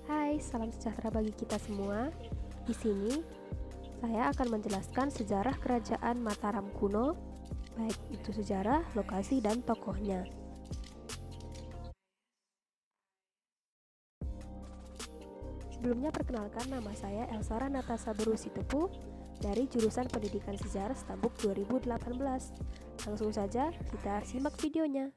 Hai, salam sejahtera bagi kita semua. Di sini, saya akan menjelaskan sejarah kerajaan Mataram kuno, baik itu sejarah, lokasi, dan tokohnya. Sebelumnya perkenalkan, nama saya Elsara Natasha Berusitepu dari jurusan Pendidikan Sejarah Stabuk 2018. Langsung saja kita simak videonya.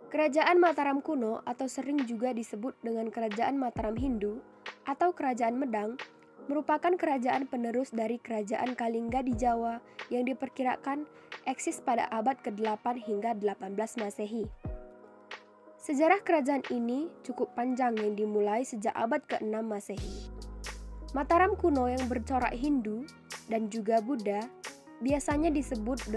Kerajaan Mataram kuno atau sering juga disebut dengan Kerajaan Mataram Hindu atau Kerajaan Medang merupakan kerajaan penerus dari Kerajaan Kalingga di Jawa yang diperkirakan eksis pada abad ke-8 hingga 18 Masehi. Sejarah kerajaan ini cukup panjang yang dimulai sejak abad ke-6 Masehi. Mataram kuno yang bercorak Hindu dan juga Buddha biasanya disebut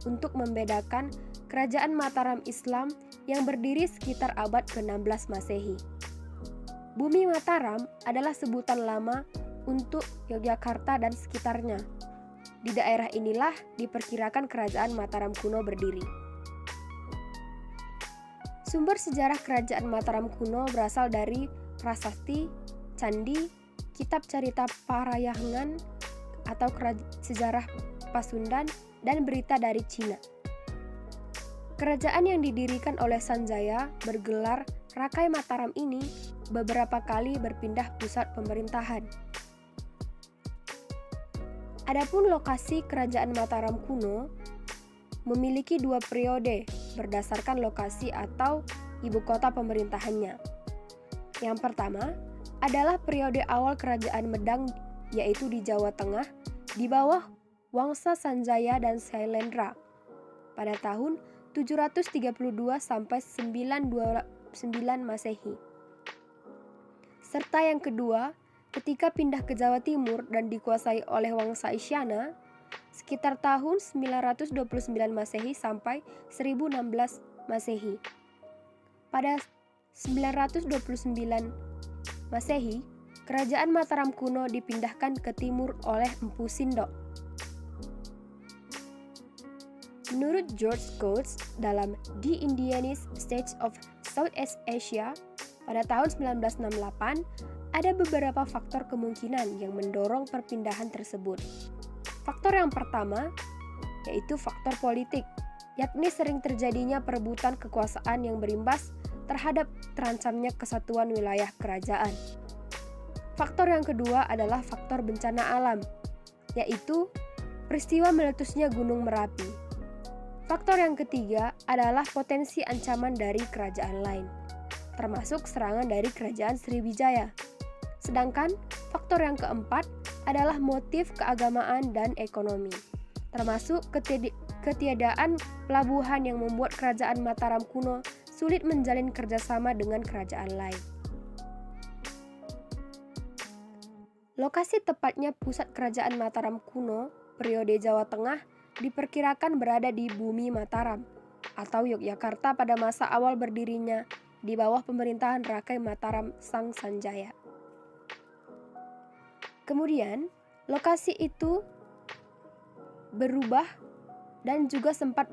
untuk membedakan Kerajaan Mataram Islam yang berdiri sekitar abad ke-16 Masehi. Bumi Mataram adalah sebutan lama untuk Yogyakarta dan sekitarnya. Di daerah inilah diperkirakan Kerajaan Mataram kuno berdiri. Sumber sejarah Kerajaan Mataram kuno berasal dari prasasti, candi, kitab cerita Parahyangan atau sejarah Pasundan, dan berita dari Cina. Kerajaan yang didirikan oleh Sanjaya bergelar Rakai Mataram ini beberapa kali berpindah pusat pemerintahan. Adapun lokasi Kerajaan Mataram kuno memiliki dua periode berdasarkan lokasi atau ibu kota pemerintahannya. Yang pertama adalah periode awal Kerajaan Medang, yaitu di Jawa Tengah di bawah Wangsa Sanjaya dan Sailendra pada tahun 732 sampai 929 Masehi. Serta yang kedua, ketika pindah ke Jawa Timur dan dikuasai oleh Wangsa Isyana sekitar tahun 929 Masehi sampai 1016 Masehi. Pada 929 Masehi, Kerajaan Mataram kuno dipindahkan ke timur oleh Empu Sindok. Menurut George Coates dalam The Indigenous States of Southeast Asia pada tahun 1968, ada beberapa faktor kemungkinan yang mendorong perpindahan tersebut. Faktor yang pertama yaitu faktor politik, yakni sering terjadinya perebutan kekuasaan yang berimbas terhadap terancamnya kesatuan wilayah kerajaan. Faktor yang kedua adalah faktor bencana alam, yaitu peristiwa meletusnya Gunung Merapi. Faktor yang ketiga adalah potensi ancaman dari kerajaan lain, termasuk serangan dari kerajaan Sriwijaya. Sedangkan faktor yang keempat adalah motif keagamaan dan ekonomi, termasuk ketiadaan pelabuhan yang membuat Kerajaan Mataram kuno sulit menjalin kerjasama dengan kerajaan lain. Lokasi tepatnya pusat Kerajaan Mataram kuno periode Jawa Tengah diperkirakan berada di Bumi Mataram atau Yogyakarta pada masa awal berdirinya di bawah pemerintahan Rakai Mataram Sang Sanjaya. Kemudian, lokasi itu berubah dan juga sempat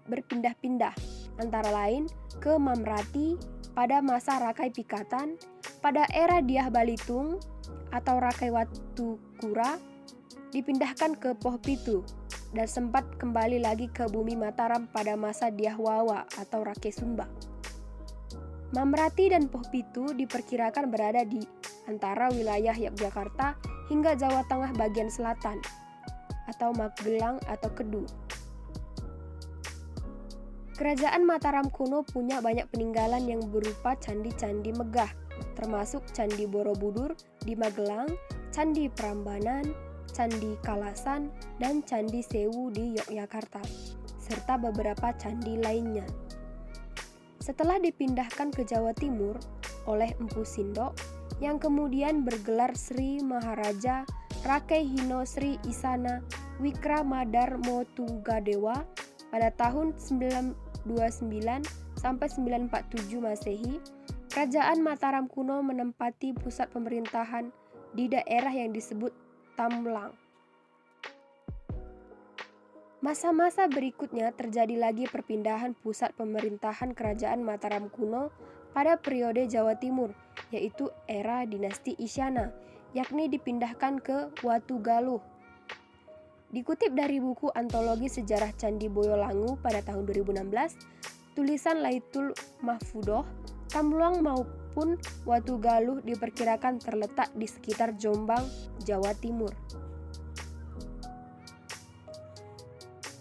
berpindah-pindah, antara lain ke Mamrati pada masa Rakai Pikatan, pada era Dyah Balitung atau Rakai Watukura dipindahkan ke Poh Pitu, dan sempat kembali lagi ke Bumi Mataram pada masa Dyah Wawa atau Rakai Sumba. Mamrati dan Poh Pitu diperkirakan berada di antara wilayah Yogyakarta hingga Jawa Tengah bagian selatan atau Magelang atau Kedu. Kerajaan Mataram kuno punya banyak peninggalan yang berupa candi-candi megah, termasuk Candi Borobudur di Magelang, Candi Prambanan, Candi Kalasan, dan Candi Sewu di Yogyakarta, serta beberapa candi lainnya. Setelah dipindahkan ke Jawa Timur oleh Empu Sindok, yang kemudian bergelar Sri Maharaja Rakai Hino Sri Isana Wikramadar Motunggadewa pada tahun 929 sampai 947 Masehi, Kerajaan Mataram kuno menempati pusat pemerintahan di daerah yang disebut Tamlang. Masa-masa berikutnya terjadi lagi perpindahan pusat pemerintahan Kerajaan Mataram kuno pada periode Jawa Timur, yaitu era dinasti Isyana, yakni dipindahkan ke Watugaluh. Dikutip dari buku Antologi Sejarah Candi Boyolangu pada tahun 2016, tulisan Laitul Mahfudoh, Tamluang maupun Watugaluh diperkirakan terletak di sekitar Jombang, Jawa Timur.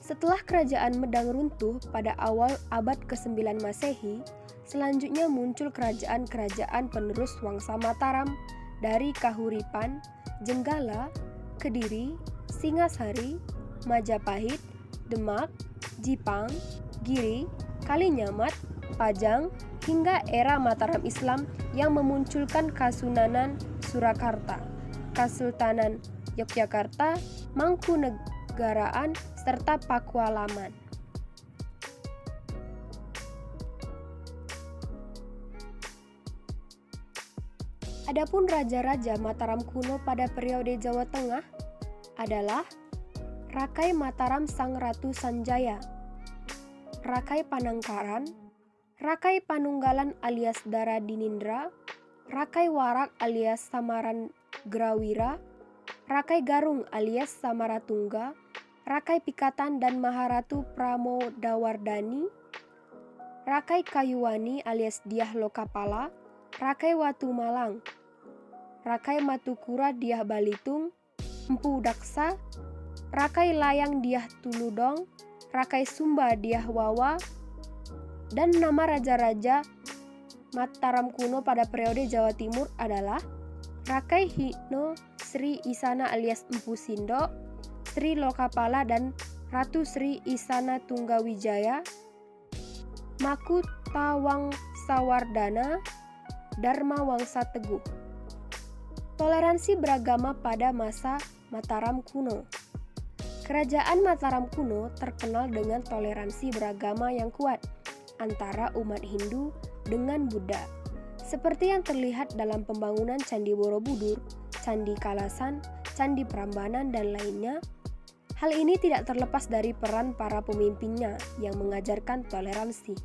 Setelah kerajaan Medang runtuh pada awal abad ke-9 Masehi, selanjutnya muncul kerajaan-kerajaan penerus Wangsa Mataram dari Kahuripan, Jenggala, Kediri, Singasari, Majapahit, Demak, Jipang, Giri, Kalinyamat, Pajang, hingga era Mataram Islam yang memunculkan Kasunanan Surakarta, Kesultanan Yogyakarta, Mangkunegaraan, serta Pakualaman. Adapun raja-raja Mataram kuno pada periode Jawa Tengah adalah Rakai Mataram Sang Ratu Sanjaya, Rakai Panangkaran, Rakai Panunggalan alias Dara Dinindra, Rakai Warak alias Samaran Grawira, Rakai Garung alias Samaratungga, Rakai Pikatan dan Maharatu Pramodawardhani, Rakai Kayuwani alias Dyah Lokapala, Rakai Watu Malang, Rakai Matukura Dyah Balitung, Empu Daksa, Rakai Layang Dyah Tuludong, Rakai Sumba Dyah Wawa, dan nama raja-raja Mataram kuno pada periode Jawa Timur adalah Rakai Hino Sri Isana alias Empu Sindok, Sri Lokapala dan Ratu Sri Isana Tunggawijaya, Maku Tawangsawardhana, Dharma Wangsa Teguh. Toleransi beragama pada masa Mataram kuno. Kerajaan Mataram kuno terkenal dengan toleransi beragama yang kuat antara umat Hindu dengan Buddha, seperti yang terlihat dalam pembangunan Candi Borobudur, Candi Kalasan, Candi Prambanan, dan lainnya. Hal ini tidak terlepas dari peran para pemimpinnya yang mengajarkan toleransi.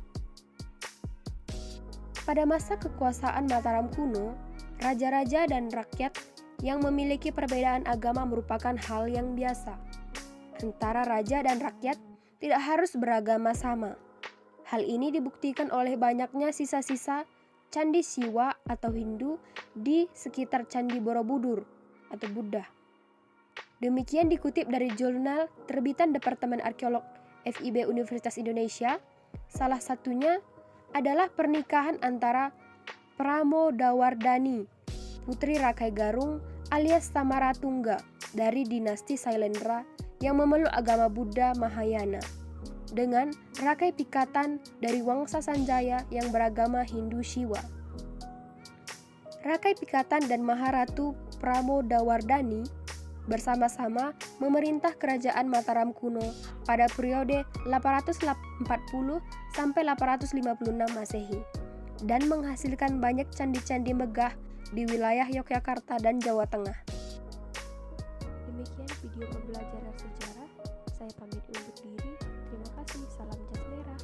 Pada masa kekuasaan Mataram kuno, raja-raja dan rakyat yang memiliki perbedaan agama merupakan hal yang biasa. Antara raja dan rakyat tidak harus beragama sama. Hal ini dibuktikan oleh banyaknya sisa-sisa Candi Siwa atau Hindu di sekitar Candi Borobudur atau Buddha. Demikian dikutip dari jurnal terbitan Departemen Arkeolog FIB Universitas Indonesia. Salah satunya adalah pernikahan antara Pramodawardhani, putri Rakai Garung alias Samaratungga dari dinasti Sailendra yang memeluk agama Buddha Mahayana, dengan Rakai Pikatan dari Wangsa Sanjaya yang beragama Hindu Shiva. Rakai Pikatan dan Maharatu Pramodawardhani bersama-sama memerintah kerajaan Mataram kuno pada periode 840 sampai 856 Masehi dan menghasilkan banyak candi-candi megah di wilayah Yogyakarta dan Jawa Tengah. Demikian video pembelajaran sejarah. Saya pamit undur diri. Terima kasih. Salam jas merah.